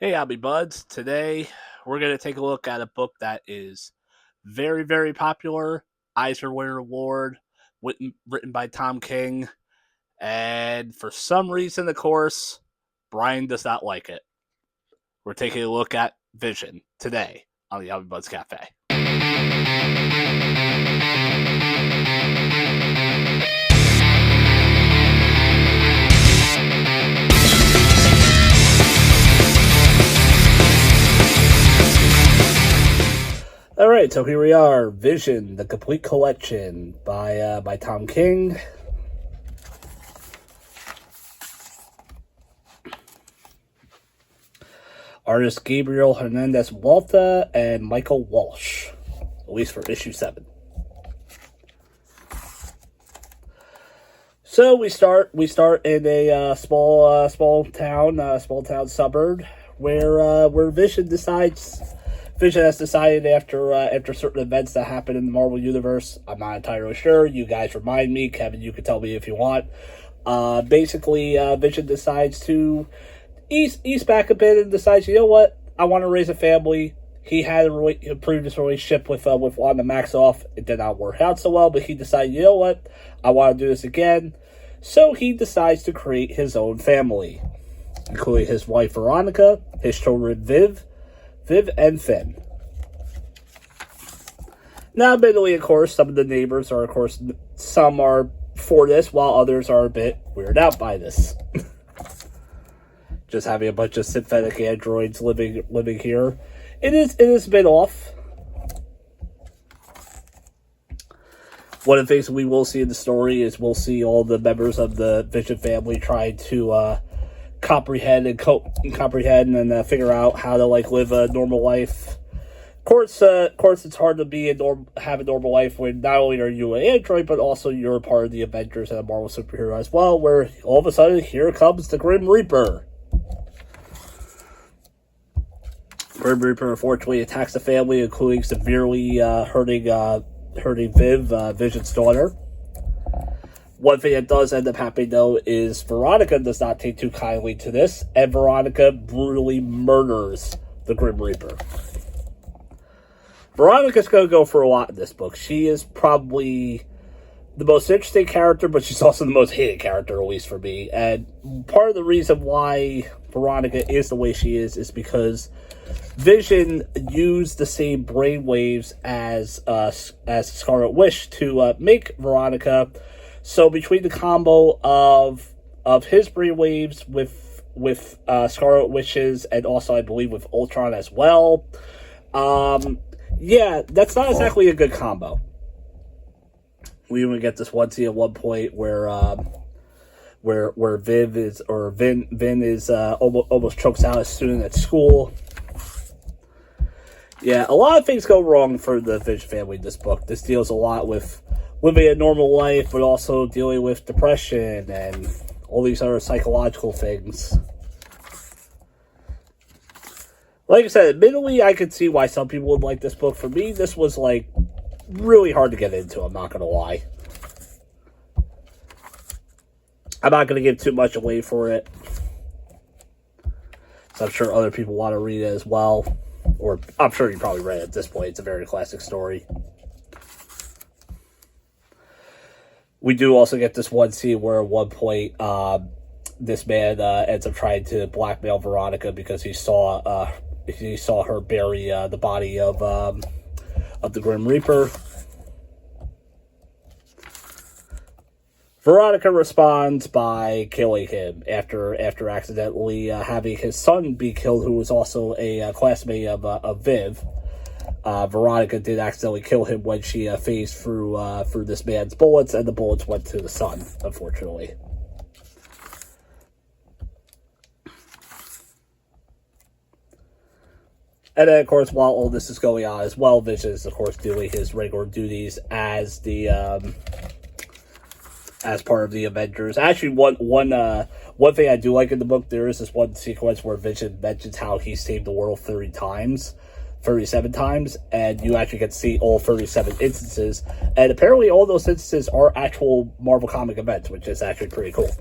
Hey, Omnibuds. Today, we're going to take a look at a book that is very, very popular. Eisner Award, written by Tom King. And for some reason, of course, Brian does not like it. We're taking a look at Vision today on the Omnibuds Cafe. All right, so here we are, Vision, the complete collection by Tom King. Artists Gabriel, Hernández, Walta, and Michael Walsh, at least for issue 7. So we start in a small town suburb where Vision has decided after certain events that happen in the Marvel Universe. I'm not entirely sure. You guys remind me. Kevin, you can tell me if you want. Basically, Vision decides to ease back a bit and decides, you know what? I want to raise a family. He had a previous relationship with Wanda Maximoff. It did not work out so well, but he decided, you know what? I want to do this again. So he decides to create his own family, including his wife Veronica, his children Viv and Finn. Now, admittedly, of course, some of the neighbors are, some are for this, while others are a bit weirded out by this. Just having a bunch of synthetic androids living here. It is a bit off. One of the things we will see in the story is we'll see all the members of the Vision family trying to comprehend and figure out how to live a normal life. Of course, it's hard to have a normal life when not only are you an android, but also you're a part of the Avengers and a Marvel superhero as well. Where all of a sudden, here comes the Grim Reaper. Grim Reaper unfortunately attacks the family, including severely hurting Vision's daughter. One thing that does end up happening, though, is Veronica does not take too kindly to this, and Veronica brutally murders the Grim Reaper. Veronica's going to go for a lot in this book. She is probably the most interesting character, but she's also the most hated character, at least for me. And part of the reason why Veronica is the way she is because Vision used the same brainwaves as Scarlet Witch to make Veronica. So between the combo of his brainwaves with Scarlet Witch's, and also I believe with Ultron as well, that's not exactly a good combo. We even get this one scene at one point where Vin is almost chokes out a student at school. Yeah, a lot of things go wrong for the Vision family in this book. This deals a lot with living a normal life, but also dealing with depression and all these other psychological things. Like I said, admittedly, I could see why some people would like this book. For me, this was, really hard to get into, I'm not going to lie. I'm not going to give too much away for it. So I'm sure other people want to read it as well. Or, I'm sure you probably read it at this point. It's a very classic story. We do also get this one scene where at one point, this man ends up trying to blackmail Veronica because he saw her bury the body of the Grim Reaper. Veronica responds by killing him after accidentally having his son be killed, who was also a classmate of Viv. Veronica did accidentally kill him when she phased through this man's bullets, and the bullets went to the son, unfortunately. And then, of course, while all this is going on as well, Vision is, of course, doing his regular duties as as part of the Avengers. Actually, one thing I do like in the book, there is this one sequence where Vision mentions how he saved the world 37 times, and you actually get to see all 37 instances. And apparently all those instances are actual Marvel comic events, which is actually pretty cool.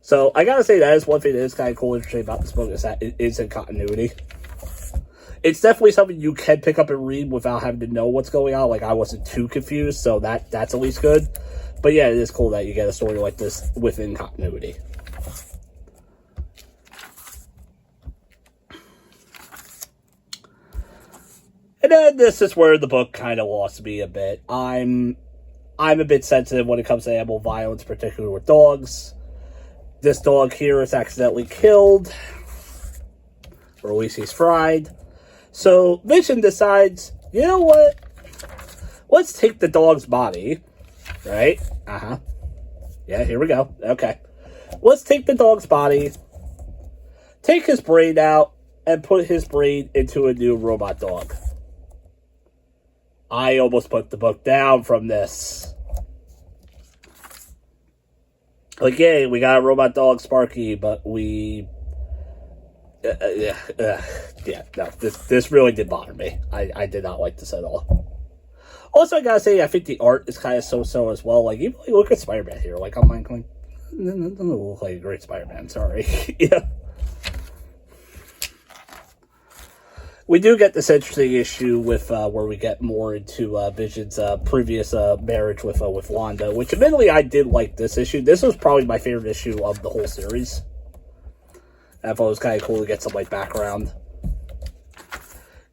So I gotta say that is one thing that is kind of cool and interesting about this book is that it is in continuity. It's definitely something you can pick up and read without having to know what's going on. Like, I wasn't too confused, so that's at least good. But yeah, it is cool that you get a story like this within continuity. And then this is where the book kind of lost me a bit. I'm a bit sensitive when it comes to animal violence, particularly with dogs. This dog here is accidentally killed, or at least he's fried. So Vision decides, you know what? Let's take the dog's body, right? Yeah, here we go. Okay. Let's take the dog's body, take his brain out, and put his brain into a new robot dog. I almost put the book down from this. Like, yay, we got a robot dog, Sparky, but we... no, this really did bother me. I did not like this at all. Also, I gotta say, I think the art is kind of so-so as well. Like, even look at Spider-Man here. Like, I'm like, doesn't look like a great Spider-Man, sorry. Yeah. We do get this interesting issue with where we get more into Vision's previous marriage with Wanda, which admittedly I did like this issue. This was probably my favorite issue of the whole series. I thought it was kind of cool to get some like background.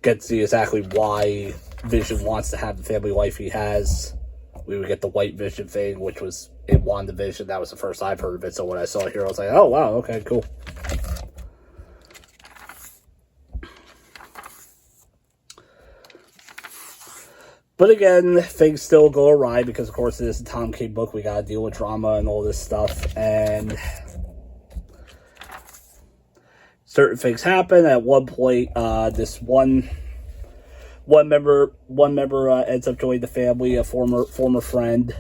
Get to see exactly why Vision wants to have the family life he has. We would get the White Vision thing, which was in WandaVision. That was the first I've heard of it, so when I saw it here, I was like, oh wow, okay, cool. But again, things still go awry because, of course, it is a Tom King book. We gotta deal with drama and all this stuff, and certain things happen. At one point, this one member ends up joining the family, a former friend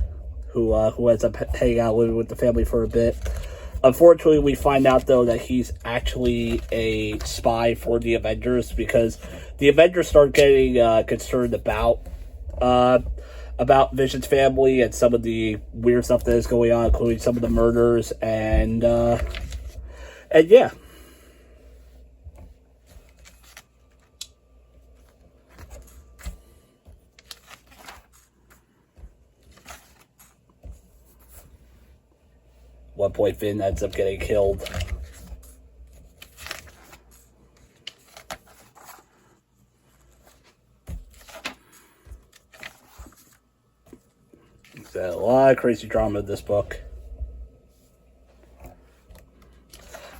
who ends up hanging out living with the family for a bit. Unfortunately, we find out though that he's actually a spy for the Avengers because the Avengers start getting concerned about Vision's family and some of the weird stuff that is going on, including some of the murders and yeah. One point, Finn ends up getting killed. There's a lot of crazy drama in this book.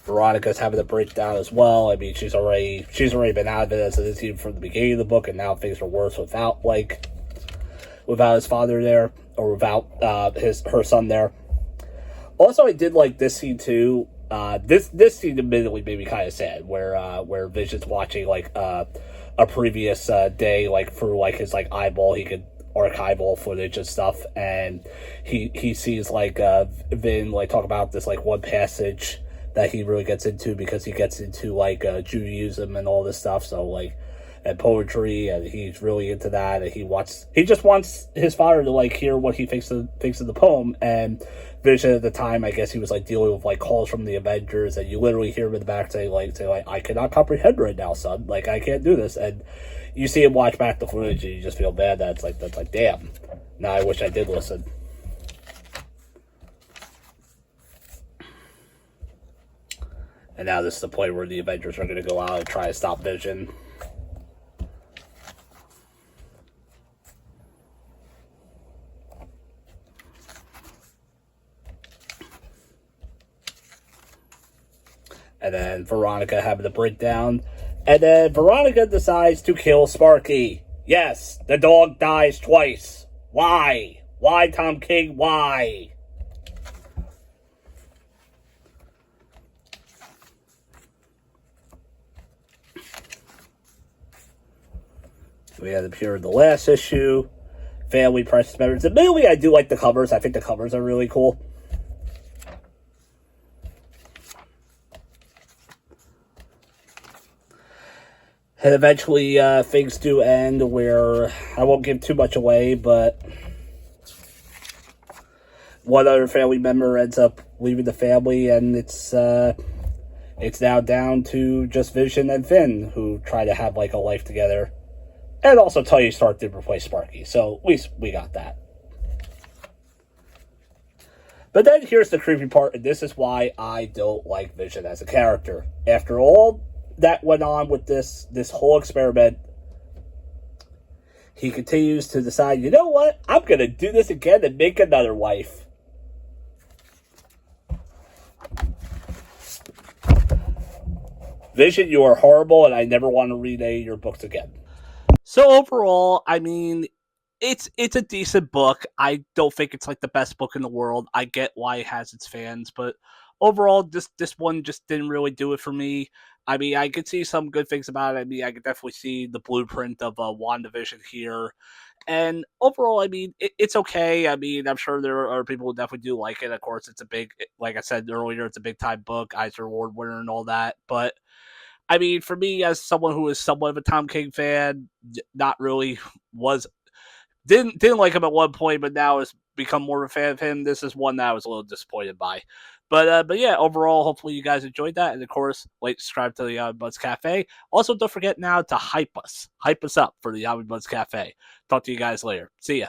Veronica's having a breakdown as well. I mean, she's already been out of it as a team from the beginning of the book, and now things are worse without his father there, or without her son there. Also, I did like this scene too. This scene admittedly made me kind of sad, where Vision's watching like a previous day, like through like his like eyeball, he could archival footage and stuff, and he sees like Vin like talk about this like one passage that he really gets into because he gets into like Judaism and all this stuff, so like and poetry, and he's really into that, and he just wants his father to like hear what he thinks of the poem. And Vision at the time, I guess he was like dealing with like calls from the Avengers, and you literally hear him in the back say I cannot comprehend right now, son, like I can't do this. And you see him watch back the footage, and you just feel bad that's like damn, now I wish I did listen. And now this is the point where the Avengers are going to go out and try to stop Vision. And then Veronica having a breakdown. And then Veronica decides to kill Sparky. Yes, the dog dies twice. Why? Why, Tom King? Why? We had appeared in the last issue. Family precious members. Admittedly, I do like the covers. I think the covers are really cool. And eventually, things do end where I won't give too much away, but one other family member ends up leaving the family, and it's now down to just Vision and Finn, who try to have like a life together. And also Tony Stark did replace Sparky, so at least we got that. But then here's the creepy part, and this is why I don't like Vision as a character. After all that went on with this whole experiment, he continues to decide, you know what? I'm going to do this again and make another wife. Vision, you are horrible, and I never want to read any of your books again. So overall, I mean, it's a decent book. I don't think it's like the best book in the world. I get why it has its fans, but overall, this one just didn't really do it for me. I mean, I could see some good things about it. I mean, I could definitely see the blueprint of WandaVision here. And overall, I mean, it's okay. I mean, I'm sure there are people who definitely do like it. Of course, it's a big, like I said earlier, it's a big time book, Eisner Award winner and all that. But I mean, for me, as someone who is somewhat of a Tom King fan, not really didn't like him at one point, but now has become more of a fan of him. This is one that I was a little disappointed by. But yeah, overall, hopefully you guys enjoyed that. And of course, like, subscribe to the Omnibuds Cafe. Also, don't forget now to hype us up for the Omnibuds Cafe. Talk to you guys later. See ya.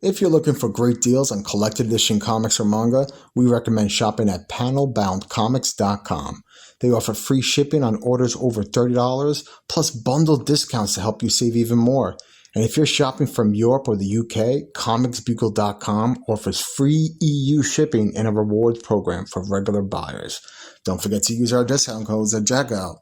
If you're looking for great deals on collected edition comics or manga, we recommend shopping at panelboundcomics.com. They offer free shipping on orders over $30, plus bundled discounts to help you save even more. And if you're shopping from Europe or the UK, comicsbugle.com offers free EU shipping and a rewards program for regular buyers. Don't forget to use our discount codes at checkout.